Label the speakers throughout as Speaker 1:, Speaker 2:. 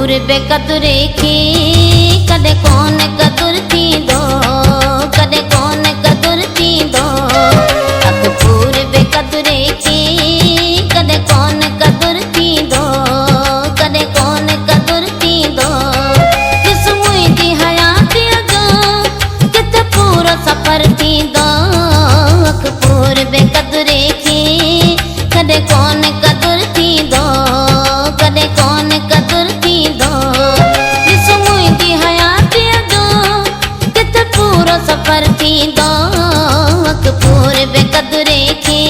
Speaker 1: बेकदुरे की कदे कौन कदुर थी दो, कदे कौन कदुर थी दो। अकबूर बेकदुरे की कदे कौन कदुर थी दो, कदे कौन कदुर थी दो। जिस मुई हयात जो कित पूरा सफर थी दो। अकबूर बेकदुरे की कदे कौन कदुर थी दो, कदे कौन कदुर थी दो। जिस मुई हयात जो कित पूरा सफर थी दो। अकबूर बेकदुरे की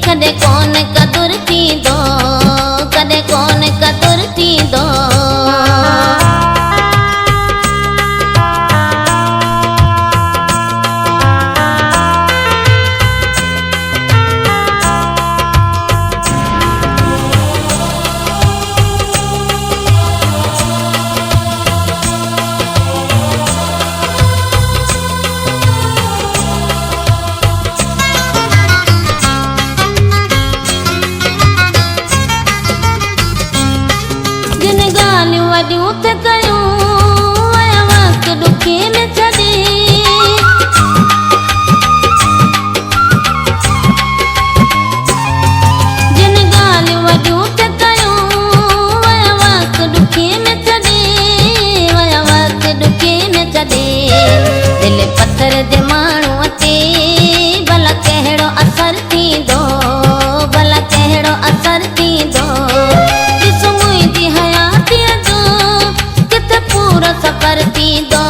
Speaker 1: कदे कौन कदुर थी दो, कदे कौन कदुर थी दो। वॾियूं त कयूं आया वक़्त ॾुखे न छॾे। जिन ॻाल्हियूं वॾियूं त कयूं आया वक़्त ॾुखे न छॾे, आया वक़्त ॾुखे न छॾे। दिलि पथर जे माण्हूअ ते भला कहिड़ो असरु थींदो, भला कहिड़ो असरु थींदो। सफर थी दो।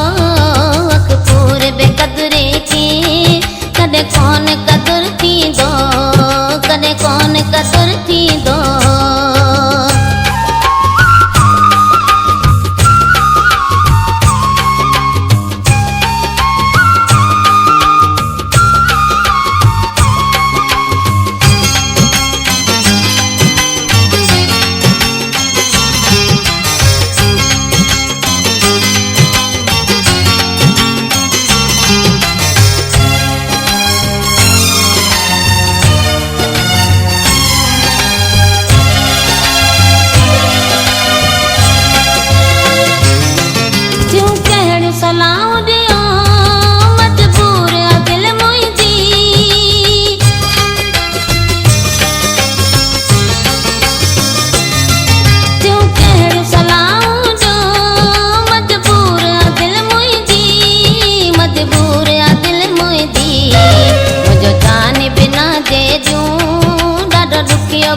Speaker 1: अकबूर बेकदुरे की कदे कौन कदुर थी दो, कदे कौन कदुर थी दो।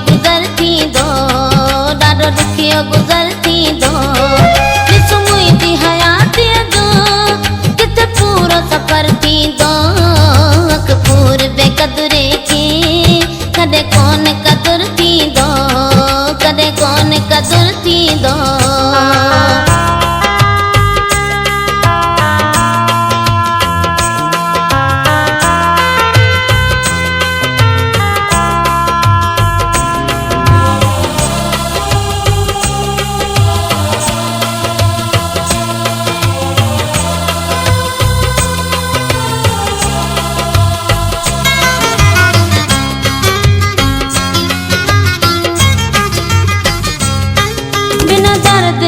Speaker 1: गुज़र थी दो, ॾाढो ॾुखियो गुज़र थी दो। ॾिस मुंहिंजी हयात जो कित पूरो सफ़र थी दो। अकबूर बेकदुरे की कदे कौन कदुर थी दो, कदे कौन कदुर थी दो।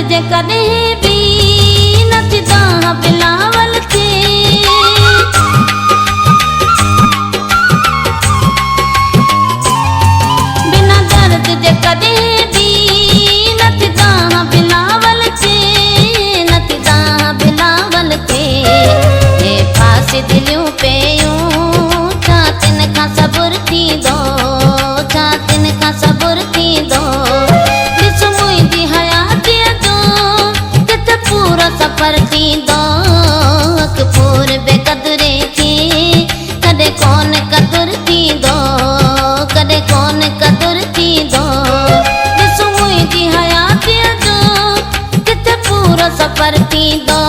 Speaker 1: जे कॾहिं बि नथी तव्हां बिलावल थे। बिना दर्द जे कॾहिं बि नथी तव्हां बिलावल थे, नथी तव्हां बिलावल थे। हे फास दिलियूं पेयूं छा तिन खां सबुर थी दो, छा तिन खां सबुर थी दो। सफर थी दो। अकबूर बेकदुरे की कदे कौन कदुर थी दो, कदे कौन कदुर थी दो। ॾिस मुंहिंजी हयात जो कित पूरो सफर थी दो।